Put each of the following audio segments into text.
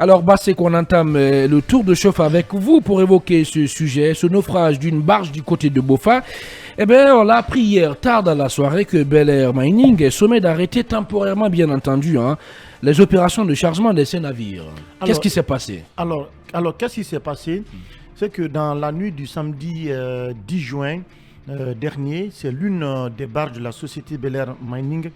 Alors, c'est qu'on entame le tour de chauffe avec vous pour évoquer ce sujet, ce naufrage d'une barge du côté de Bofa. Eh bien, on l'a appris hier tard dans la soirée que Bel Air Mining sommet d'arrêter temporairement, bien entendu, les opérations de chargement de ces navires. Qu'est-ce qui s'est passé? Alors, qu'est-ce qui s'est passé? C'est que dans la nuit du samedi 10 juin dernier, c'est l'une des barges de la société Bel Air Mining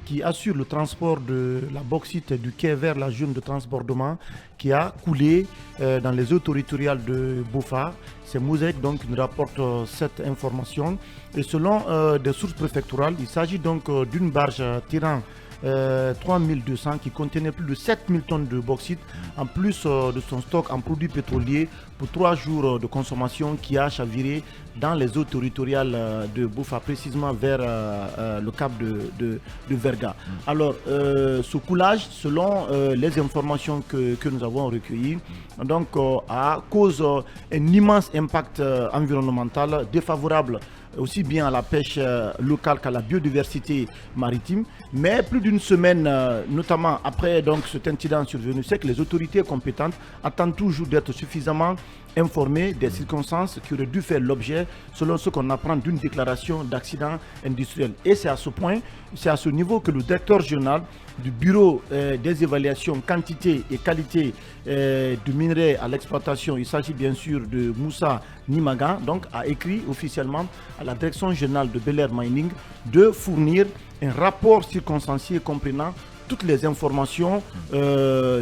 qui assure le transport de la bauxite du quai vers la zone de transbordement qui a coulé dans les eaux territoriales de Bofa. C'est Mosaïque donc qui nous rapporte cette information. Et selon des sources préfectorales, il s'agit donc d'une barge tirant 3200 qui contenait plus de 7000 tonnes de bauxite en plus de son stock en produits pétroliers pour 3 jours de consommation qui a chaviré dans les eaux territoriales de Bofa, précisément vers le cap de Verga. Alors, ce coulage, selon les informations que nous avons recueillies, donc, a cause un immense impact environnemental défavorable aussi bien à la pêche locale qu'à la biodiversité maritime. Mais plus d'une semaine, notamment après donc, cet incident survenu, c'est que les autorités compétentes attendent toujours d'être suffisamment informées des circonstances qui auraient dû faire l'objet, selon ce qu'on apprend, d'une déclaration d'accident industriel. Et c'est à ce point, c'est à ce niveau que le directeur général du bureau des évaluations quantité et qualité du minerai à l'exploitation, il s'agit bien sûr de Moussa Nimaga, donc a écrit officiellement à la direction générale de Bel Air Mining de fournir un rapport circonstancié comprenant toutes les informations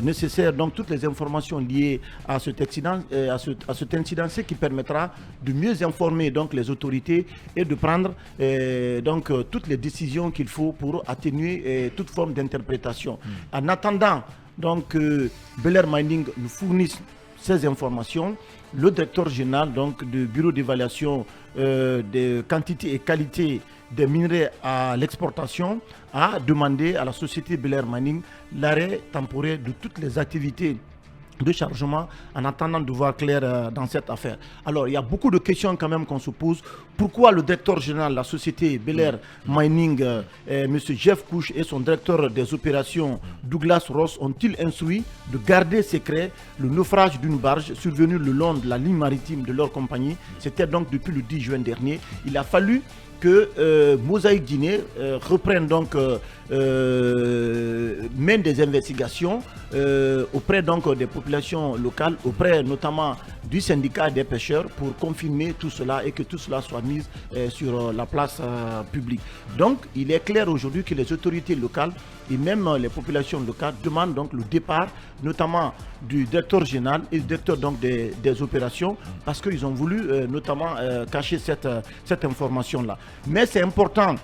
nécessaires, donc toutes les informations liées à cet accident, à cet incident, ce qui permettra de mieux informer donc les autorités et de prendre donc toutes les décisions qu'il faut pour atténuer toute forme d'interprétation. En attendant donc Bel Air Mining nous fournisse ces informations, le directeur général donc du bureau d'évaluation des quantités et qualités des minerais à l'exportation a demandé à la société Bel Air Mining l'arrêt temporaire de toutes les activités de chargement en attendant de voir clair dans cette affaire. Alors, il y a beaucoup de questions quand même qu'on se pose. Pourquoi le directeur général de la société Bel Air Mining, M. Jeff Couch, et son directeur des opérations, Douglas Ross, ont-ils instruit de garder secret le naufrage d'une barge survenue le long de la ligne maritime de leur compagnie? C'était donc depuis le 10 juin dernier. Il a fallu que Mosaïque Guinée reprenne donc mène des investigations auprès donc des populations locales, auprès notamment du syndicat des pêcheurs pour confirmer tout cela et que tout cela soit mis sur la place publique. Donc il est clair aujourd'hui que les autorités locales et même les populations locales demandent donc le départ notamment du directeur général et du directeur donc des opérations parce qu'ils ont voulu notamment cacher cette information-là. Mais c'est important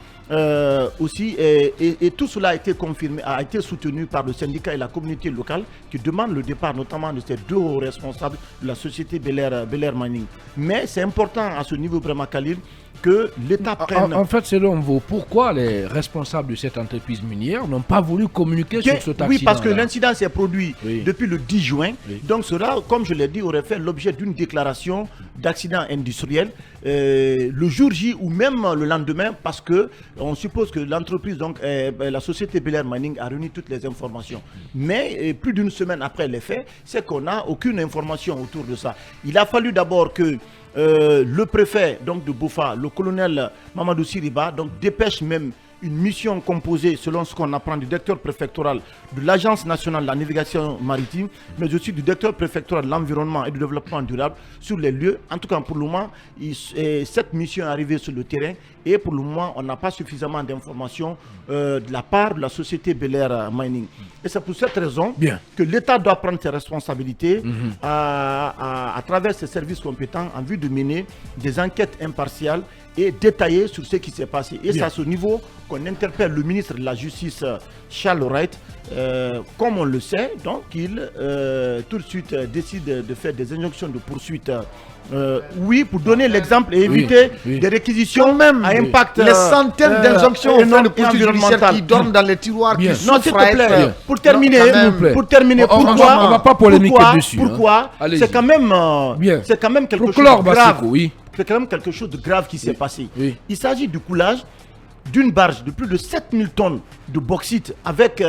aussi et tout cela a été confirmé, a été soutenu par le syndicat et la communauté locale qui demandent le départ notamment de ces deux hauts responsables de la société Bel Air Mining. Mais c'est important à ce niveau vraiment Khalil que l'État prenne... En fait, selon vous, pourquoi les responsables de cette entreprise minière n'ont pas voulu communiquer sur cet accident? Oui, parce que l'incident s'est produit depuis le 10 juin. Donc cela, comme je l'ai dit, aurait fait l'objet d'une déclaration d'accident industriel le jour J ou même le lendemain parce que on suppose que l'entreprise, donc la société Bel Air Mining a réuni toutes les informations. Mais plus d'une semaine après les faits, c'est qu'on n'a aucune information autour de ça. Il a fallu d'abord que le préfet donc de Bofa, le colonel Mamadou Siriba, donc dépêche même une mission composée, selon ce qu'on apprend, du directeur préfectoral de l'Agence nationale de la navigation maritime, mais aussi du directeur préfectoral de l'environnement et du développement durable sur les lieux. En tout cas, pour le moment, cette mission est arrivée sur le terrain et pour le moment, on n'a pas suffisamment d'informations de la part de la société Bel Air Mining. Et c'est pour cette raison que l'État doit prendre ses responsabilités à travers ses services compétents en vue de mener des enquêtes impartiales et détaillé sur ce qui s'est passé. Et c'est à ce niveau qu'on interpelle le ministre de la Justice, Charles Wright, comme on le sait, donc il tout de suite décide de faire des injonctions de poursuite. Oui, pour donner l'exemple et éviter des réquisitions même à impact. Les centaines d'injonctions de poursuite judiciaire qui dorment dans les tiroirs. Non, s'il te plaît, pour terminer, pourquoi on va pas polémiquer dessus. Pourquoi c'est quand même quelque chose de grave. C'est quand même quelque chose de grave qui s'est passé. Il s'agit du coulage d'une barge de plus de 7000 tonnes de bauxite avec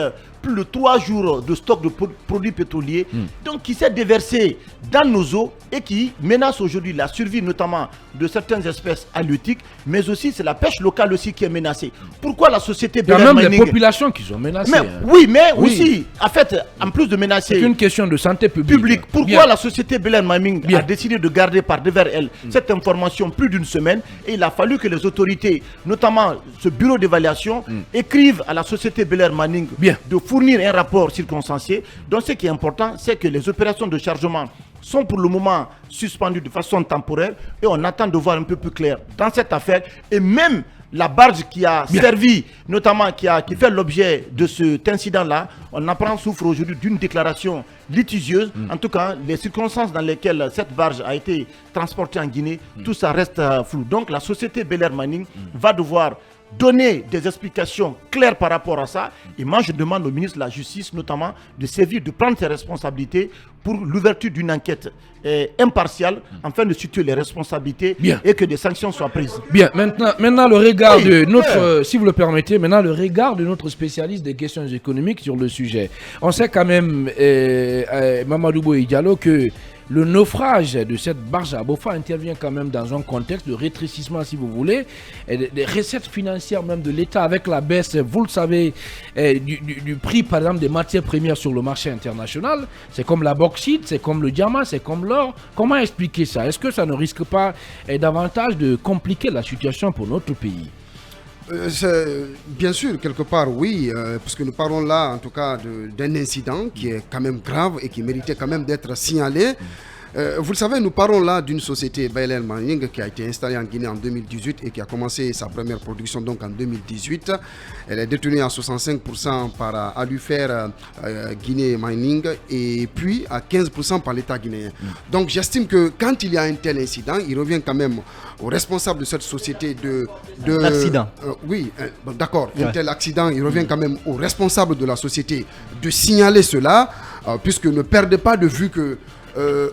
plus de 3 jours de stock de produits pétroliers, donc qui s'est déversé dans nos eaux et qui menace aujourd'hui la survie notamment de certaines espèces halieutiques, mais aussi c'est la pêche locale aussi qui est menacée. Pourquoi la société Bel Air Mining... Il y a même les populations qui sont menacées. Oui, mais aussi, en fait, en plus de menacer... C'est une question de santé publique. Pourquoi la société Bel Air Mining a décidé de garder par devers elle cette information plus d'une semaine, et il a fallu que les autorités, notamment ce bureau d'évaluation, écrivent à la société Bel Air Mining de fournir un rapport circonstancié. Donc ce qui est important, c'est que les opérations de chargement sont pour le moment suspendues de façon temporaire et on attend de voir un peu plus clair dans cette affaire. Et même la barge qui a servi, notamment qui fait l'objet de cet incident-là, on apprend souffre aujourd'hui d'une déclaration litigieuse. En tout cas, les circonstances dans lesquelles cette barge a été transportée en Guinée, tout ça reste flou. Donc la société Bel Air Mining va devoir donner des explications claires par rapport à ça. Et moi, je demande au ministre de la Justice, notamment, de sévir, de prendre ses responsabilités pour l'ouverture d'une enquête impartiale, afin de situer les responsabilités et que des sanctions soient prises. Bien, maintenant le regard de notre, si vous le permettez, maintenant le regard de notre spécialiste des questions économiques sur le sujet. On sait quand même, Mamadou Boye Diallo, que le naufrage de cette barge à Bofa intervient quand même dans un contexte de rétrécissement, si vous voulez, et des recettes financières même de l'État avec la baisse, vous le savez, du prix, par exemple, des matières premières sur le marché international. C'est comme la bauxite, c'est comme le diamant, c'est comme l'or. Comment expliquer ça? Est-ce que ça ne risque pas davantage de compliquer la situation pour notre pays? Bien sûr, quelque part, oui, parce que nous parlons là, en tout cas, d'un incident qui est quand même grave et qui méritait quand même d'être signalé. Vous le savez, nous parlons là d'une société Bel Air Mining qui a été installée en Guinée en 2018 et qui a commencé sa première production donc en 2018. Elle est détenue à 65% par Alufer Guinée Mining et puis à 15% par l'État guinéen. Donc j'estime que quand il y a un tel incident, il revient quand même aux responsables de cette société de l'accident. Oui, d'accord, un tel accident, il revient quand même aux responsables de la société de signaler cela, puisque ne perdez pas de vue que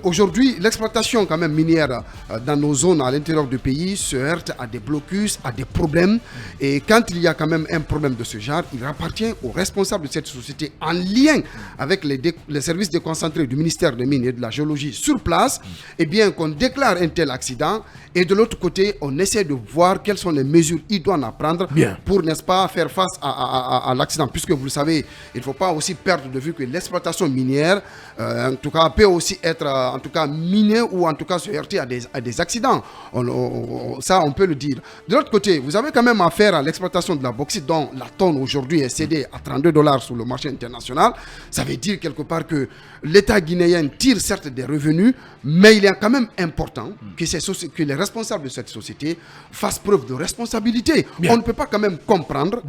aujourd'hui, l'exploitation quand même minière dans nos zones à l'intérieur du pays se heurte à des blocus, à des problèmes. Et quand il y a quand même un problème de ce genre, il appartient aux responsables de cette société en lien avec les services déconcentrés du ministère des Mines et de la Géologie sur place, et bien qu'on déclare un tel accident. Et de l'autre côté, on essaie de voir quelles sont les mesures idoines à prendre pour, n'est-ce pas, faire face à l'accident. Puisque vous le savez, il ne faut pas aussi perdre de vue que l'exploitation minière, en tout cas, peut aussi être en tout cas minée ou en tout cas se heurter à des accidents. Ça, on peut le dire. De l'autre côté, vous avez quand même affaire à l'exploitation de la bauxite dont la tonne aujourd'hui est cédée à $32 sur le marché international. Ça veut dire quelque part que l'État guinéen tire certes des revenus, mais il est quand même important que les responsables de cette société fassent preuve de responsabilité. On ne peut pas quand même comprendre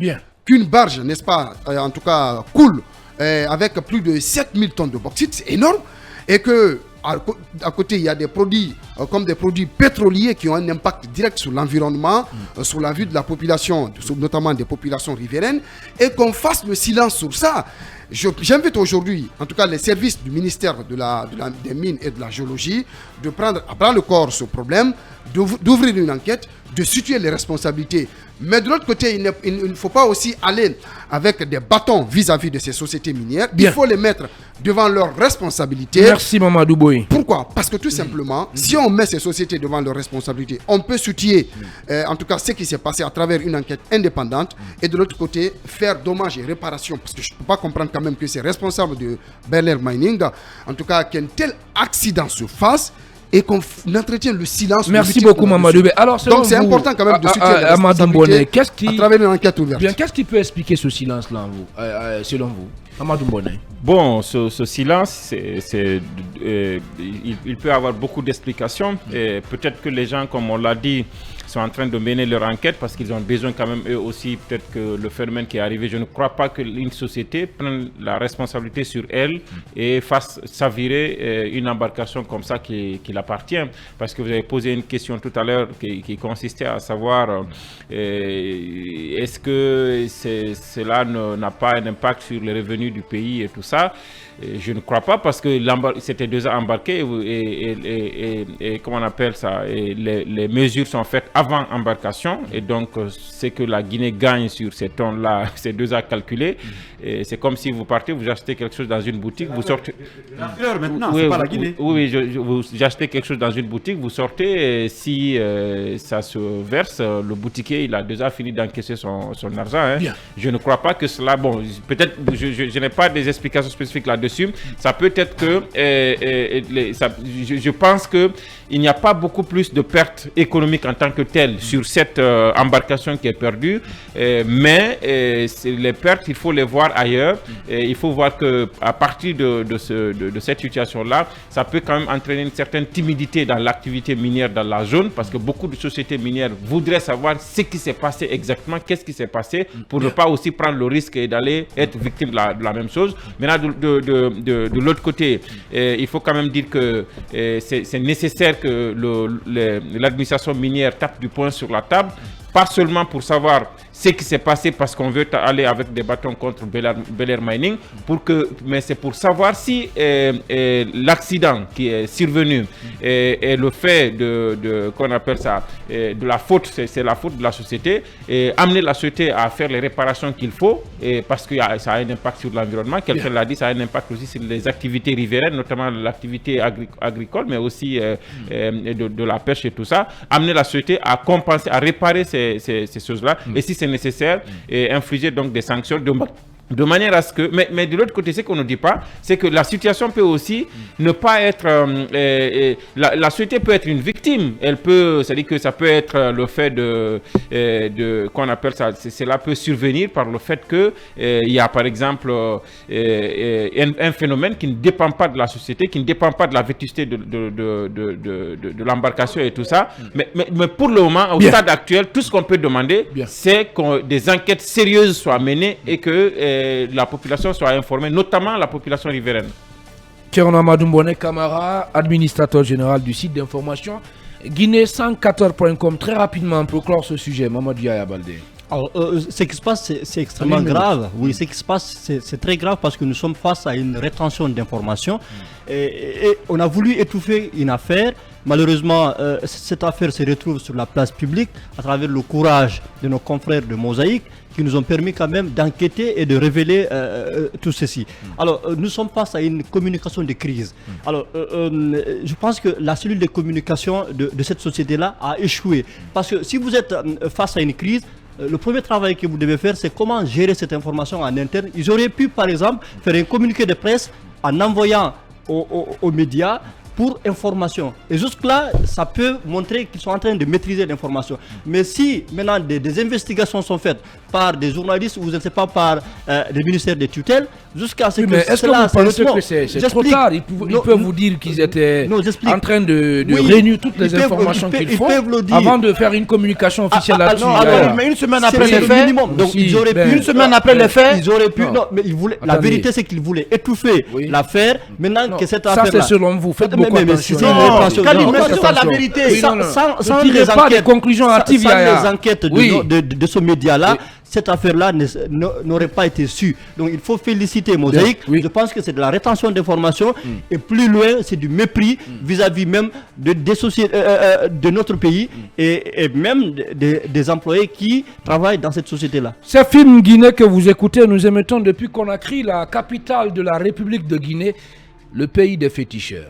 qu'une barge, n'est-ce pas, en tout cas coule avec plus de 7000 tonnes de bauxite, c'est énorme, et que à côté, il y a des produits comme des produits pétroliers qui ont un impact direct sur l'environnement, sur la vie de la population, notamment des populations riveraines, et qu'on fasse le silence sur ça. J'invite aujourd'hui, en tout cas les services du ministère des Mines et de la Géologie, de prendre à bras le corps ce problème, d'ouvrir une enquête, de situer les responsabilités. Mais de l'autre côté, il ne faut pas aussi aller avec des bâtons vis-à-vis de ces sociétés minières. Il faut les mettre devant leurs responsabilités. Merci Mamadou Boye. Pourquoi? Parce que tout simplement, si on met ces sociétés devant leurs responsabilités, on peut situer en tout cas ce qui s'est passé à travers une enquête indépendante et de l'autre côté, faire dommages et réparations. Parce que je ne peux pas comprendre quand même que ces responsables de Bel Air Mining, en tout cas qu'un tel accident se fasse, et qu'on entretient le silence. Merci beaucoup, Mamadou. Alors, donc, c'est important quand même de situer les responsabilités à travers une enquête ouverte. Bien, qu'est-ce qui peut expliquer ce silence-là, selon vous, Amadou Mbone? Bon, ce silence, il peut avoir beaucoup d'explications. Peut-être que les gens, comme on l'a dit, sont en train de mener leur enquête parce qu'ils ont besoin quand même eux aussi, peut-être que le phénomène qui est arrivé, je ne crois pas qu'une société prenne la responsabilité sur elle et fasse s'avirer une embarcation comme ça qui l'appartient. Parce que vous avez posé une question tout à l'heure qui consistait à savoir est-ce que cela n'a pas un impact sur les revenus du pays et tout ça. Je ne crois pas parce que c'était déjà embarqué et comment on appelle ça, et les mesures sont faites avant embarcation. Et donc, c'est que la Guinée gagne sur ces tons-là, ces 2 à calculer. Et c'est comme si vous partez, vous achetez quelque chose dans une boutique, vous sortez... L'heure maintenant, c'est pas la Guinée. Oui, vous achetez quelque chose dans une boutique, vous sortez, et si ça se verse, le boutiquier, il a déjà fini d'encaisser son argent. Hein. Je ne crois pas que cela... Bon, peut-être, je n'ai pas des explications spécifiques là-dessus. Ça peut être que... je pense qu'il n'y a pas beaucoup plus de pertes économiques en tant que telles sur cette embarcation qui est perdue. Mais les pertes, il faut les voir ailleurs. Et il faut voir qu'à partir de cette situation-là, ça peut quand même entraîner une certaine timidité dans l'activité minière dans la zone, parce que beaucoup de sociétés minières voudraient savoir ce qui s'est passé exactement, qu'est-ce qui s'est passé, pour ne pas aussi prendre le risque d'aller être victime de la même chose. Maintenant, de l'autre côté, il faut quand même dire que c'est nécessaire que l'administration minière tape du poing sur la table, pas seulement pour savoir ce qui s'est passé parce qu'on veut aller avec des bâtons contre Bel Air Mining, mais c'est pour savoir si l'accident qui est survenu est le fait qu'on appelle ça, de la faute, c'est la faute de la société, et amener la société à faire les réparations qu'il faut, parce que ça a un impact sur l'environnement. Quelqu'un l'a dit, ça a un impact aussi sur les activités riveraines, notamment l'activité agricole, mais aussi de la pêche et tout ça. Amener la société à compenser, à réparer ces choses-là, et si c'est nécessaire, et infliger donc des sanctions de manière à ce que... Mais de l'autre côté, ce qu'on ne dit pas, c'est que la situation peut aussi ne pas être... la société peut être une victime. Elle peut... C'est-à-dire que ça peut être le fait qu'on appelle ça... Cela peut survenir par le fait qu'il y a, par exemple, un phénomène qui ne dépend pas de la société, qui ne dépend pas de la vétusté de l'embarcation et tout ça. Mais pour le moment, au stade actuel, tout ce qu'on peut demander, c'est que des enquêtes sérieuses soient menées et que la population soit informée, notamment la population riveraine. Thierry Amadou Mbone Camara, administrateur général du site d'information Guinée114.com. Très rapidement, pour clore ce sujet, Mamadou Yaya Baldé. Alors, ce qui se passe, c'est extrêmement grave. Oui, ce qui se passe, c'est très grave parce que nous sommes face à une rétention d'informations. Et on a voulu étouffer une affaire. Malheureusement, cette affaire se retrouve sur la place publique à travers le courage de nos confrères de Mosaïque qui nous ont permis quand même d'enquêter et de révéler tout ceci. Alors, nous sommes face à une communication de crise. Alors, je pense que la cellule de communication de cette société-là a échoué. Parce que si vous êtes face à une crise, le premier travail que vous devez faire, c'est comment gérer cette information en interne. Ils auraient pu, par exemple, faire un communiqué de presse en envoyant aux médias pour information. Et jusque-là, ça peut montrer qu'ils sont en train de maîtriser l'information. Mais si maintenant des investigations sont faites par des journalistes ou je ne sais pas par des ministères de tutelle, jusqu'à ce que est-ce que vous pensez que c'est trop tard? Ils peuvent vous dire qu'ils étaient en train de réunir toutes les informations qu'il faut avant de faire une communication officielle là-dessus. Mais une semaine après les faits, donc ils auraient pu, une semaine après les faits, ils auraient pu. Non, mais ils voulaient. La vérité, c'est qu'ils voulaient étouffer l'affaire. Maintenant que cette affaire, ça c'est selon vous. Faites beaucoup attention. C'est ça la vérité. Sans les enquêtes, des conclusions hâtives, sans les enquêtes de ce média-là, cette affaire-là n'aurait pas été su. Donc il faut féliciter Mosaïque. Je pense que c'est de la rétention d'informations et plus loin, c'est du mépris vis-à-vis même de notre pays et même des employés qui travaillent dans cette société-là. C'est Film Guinée que vous écoutez. Nous émettons depuis Conakry, la capitale de la République de Guinée, le pays des féticheurs.